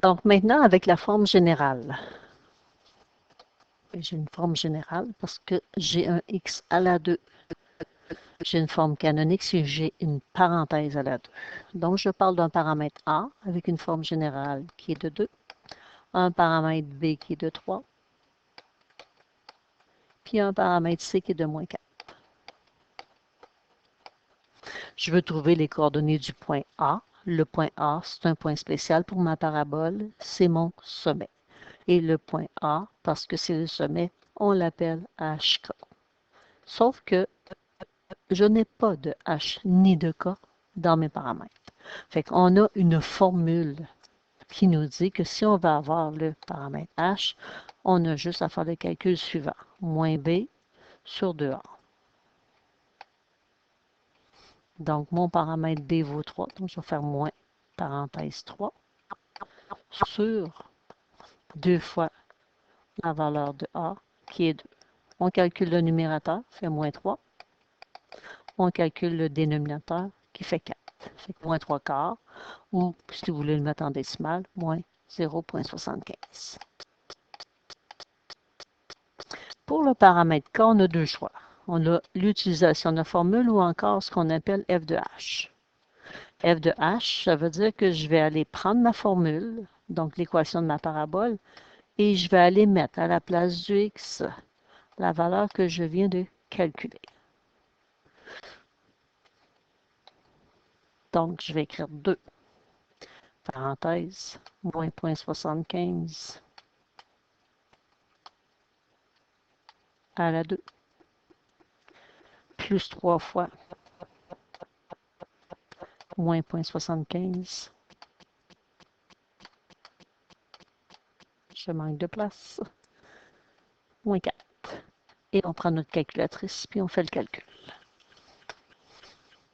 Donc maintenant, avec la forme générale. J'ai une forme générale parce que j'ai un x à la 2. J'ai une forme canonique si j'ai une parenthèse à la 2. Donc, je parle d'un paramètre A avec une forme générale qui est de 2, un paramètre B qui est de 3, puis un paramètre C qui est de moins 4. Je veux trouver les coordonnées du point A. Le point A, c'est un point spécial pour ma parabole, c'est mon sommet. Et le point A, parce que c'est le sommet, on l'appelle HK. Sauf que je n'ai pas de H ni de K dans mes paramètres. Fait qu'on a une formule qui nous dit que si on va avoir le paramètre H, on a juste à faire le calcul suivant. Moins B sur 2A. Donc, mon paramètre B vaut 3. Donc, je vais faire moins parenthèse 3 sur 2 fois la valeur de A qui est 2. On calcule le numérateur, fait moins 3. On calcule le dénominateur qui fait 4. Fait que moins 3 quarts, ou si vous voulez le mettre en décimale, moins 0,75. Pour le paramètre K, on a deux choix. On a l'utilisation de la formule ou encore ce qu'on appelle f de h. F de h, ça veut dire que je vais aller prendre ma formule, donc l'équation de ma parabole, et je vais aller mettre à la place du x la valeur que je viens de calculer. Donc, je vais écrire 2, parenthèse, moins 0,75 à la 2, plus 3 fois moins 0,75. Je manque de place. Moins 4. Et on prend notre calculatrice, puis on fait le calcul.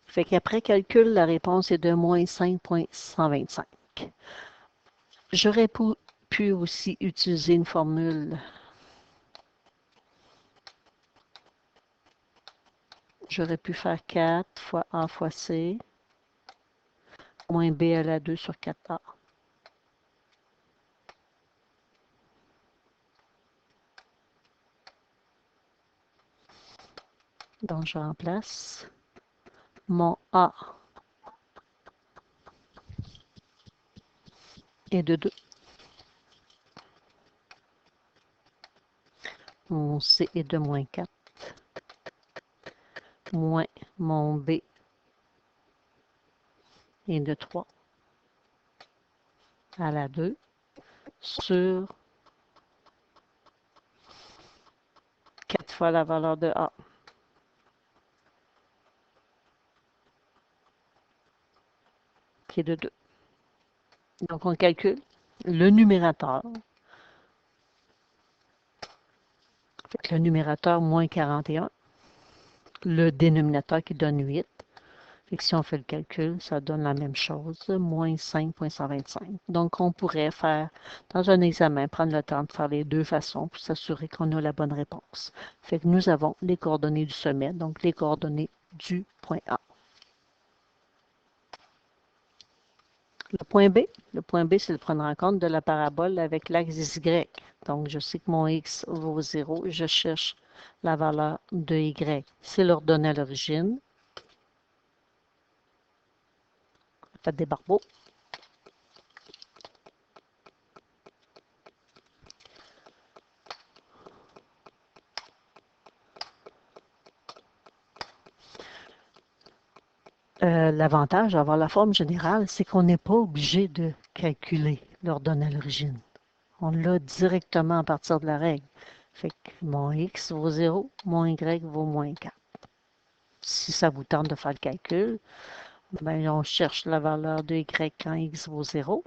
Fait qu'après calcul, la réponse est de moins 5,125. J'aurais pu aussi utiliser une formule. J'aurais pu faire 4 fois A fois C, moins B à la 2 sur 4A. Donc, je remplace mon A est de 2. Mon C est de moins 4. Moins mon B est de 3 à la 2 sur 4 fois la valeur de A, qui est de 2. Donc, on calcule le numérateur. Fait que le numérateur, moins 41. Le dénominateur qui donne 8. Fait que si on fait le calcul, ça donne la même chose, moins 5,125. Donc, on pourrait faire, dans un examen, prendre le temps de faire les deux façons pour s'assurer qu'on a la bonne réponse. Fait que nous avons les coordonnées du sommet, donc les coordonnées du point A. Le point B, c'est de prendre en compte de la parabole avec l'axe Y. Donc, je sais que mon X vaut 0. Je cherche la valeur de Y. C'est l'ordonnée à l'origine. Faites des barbeaux. L'avantage d'avoir la forme générale, c'est qu'on n'est pas obligé de calculer l'ordonnée à l'origine. On l'a directement à partir de la règle. Fait que mon X vaut 0, mon Y vaut moins 4. Si ça vous tente de faire le calcul, ben, on cherche la valeur de Y quand X vaut 0.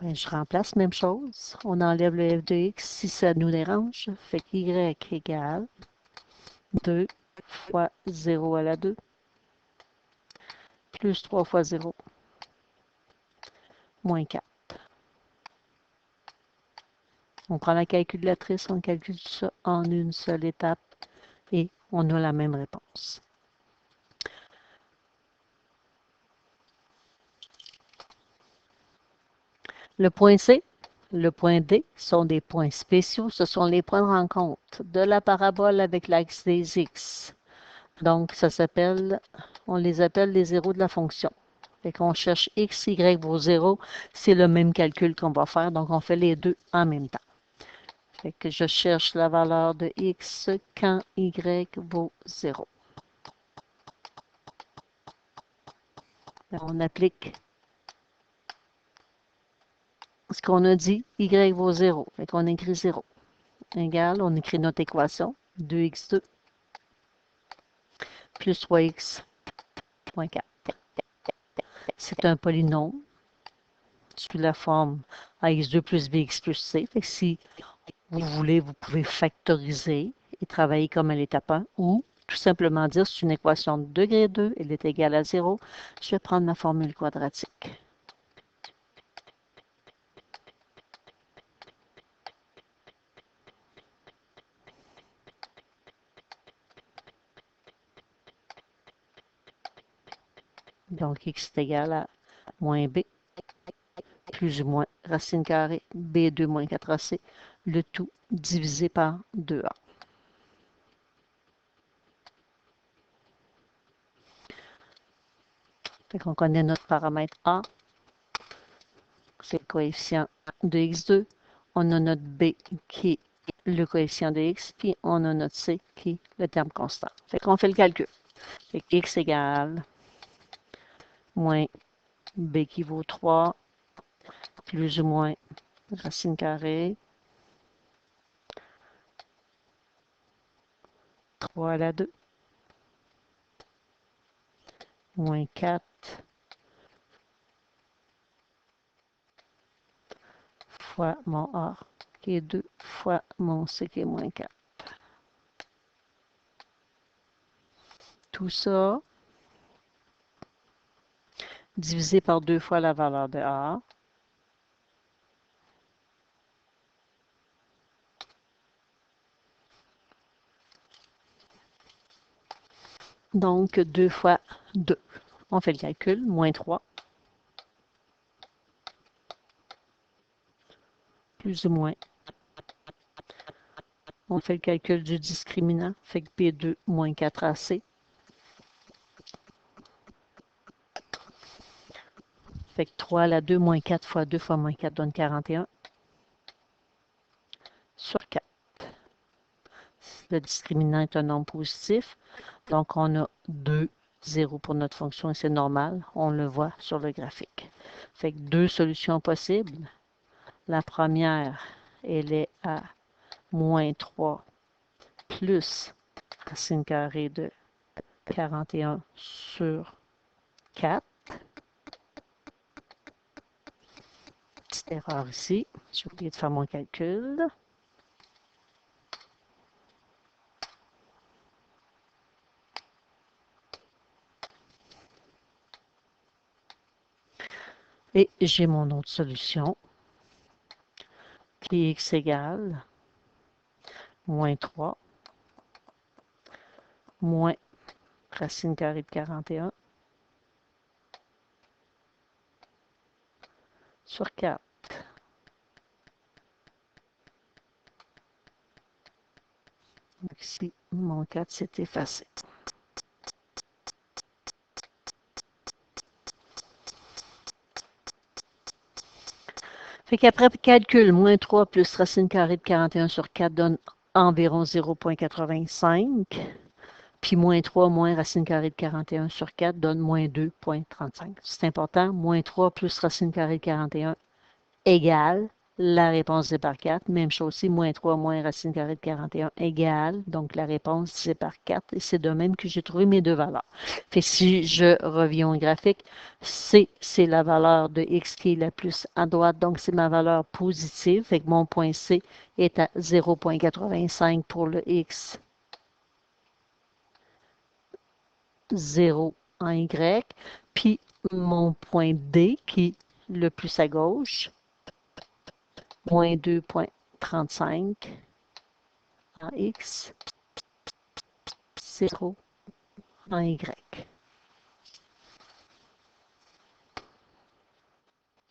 Ben, je remplace, même chose. On enlève le f de X si ça nous dérange. Fait que Y égale 2 fois 0 à la 2 plus 3 fois 0 moins 4. On prend la calculatrice, on calcule ça en une seule étape et on a la même réponse. Le point C, le point D sont des points spéciaux. Ce sont les points de rencontre de la parabole avec l'axe des X. Donc, ça s'appelle, on les appelle les zéros de la fonction. Fait qu'on cherche X, Y vaut 0. C'est le même calcul qu'on va faire. Donc, on fait les deux en même temps. Fait que je cherche la valeur de X quand Y vaut 0. On applique ce qu'on a dit, Y vaut 0. Fait qu'on écrit 0. Égal, on écrit notre équation, 2x2 plus 3x moins 4. C'est un polynôme sous la forme ax2 plus bx plus c. Fait que si vous voulez, vous pouvez factoriser et travailler comme à l'étape 1 ou tout simplement dire c'est une équation de degré 2, elle est égale à 0. Je vais prendre ma formule quadratique. Donc, x est égal à moins b plus ou moins racine carrée b2 moins 4ac, le tout divisé par 2a. Fait qu'on connaît notre paramètre a, c'est le coefficient de x2. On a notre b qui est le coefficient de x, puis on a notre c qui est le terme constant. Fait qu'on fait le calcul. Fait que x égale moins b qui vaut 3, plus ou moins racine carrée, 3 à la 2, moins 4 fois mon a qui est 2 fois mon c qui est moins 4. Tout ça divisé par 2 fois la valeur de a. Donc, 2 fois 2. On fait le calcul, moins 3, plus ou moins. On fait le calcul du discriminant, fait que P2 moins 4AC. Fait que 3 à la 2 moins 4 fois 2 fois moins 4 donne 41 sur 4. Le discriminant est un nombre positif, donc on a 2 0 pour notre fonction et c'est normal, on le voit sur le graphique. Fait que deux solutions possibles. La première, elle est à moins 3 plus racine carrée de 41 sur 4. Petite erreur ici. J'ai oublié de faire mon calcul. Et j'ai mon autre solution qui est x égale moins 3 moins racine carrée de 41 sur 4. Donc ici, mon 4 s'est effacé. Fait qu'après calcul, moins 3 plus racine carrée de 41 sur 4 donne environ 0,85. Puis moins 3 moins racine carrée de 41 sur 4 donne moins 2,35. C'est important, moins 3 plus racine carrée de 41 égale la réponse divisée par 4. Même chose ici, moins 3 moins racine carrée de 41 égale, donc la réponse divisée par 4. Et c'est de même que j'ai trouvé mes deux valeurs. Fait que si je reviens au graphique, C, c'est la valeur de X qui est la plus à droite, donc c'est ma valeur positive. Fait que mon point C est à 0,85 pour le X 0 en Y. Puis mon point D qui est le plus à gauche, moins 2,35 en X, 0 en Y.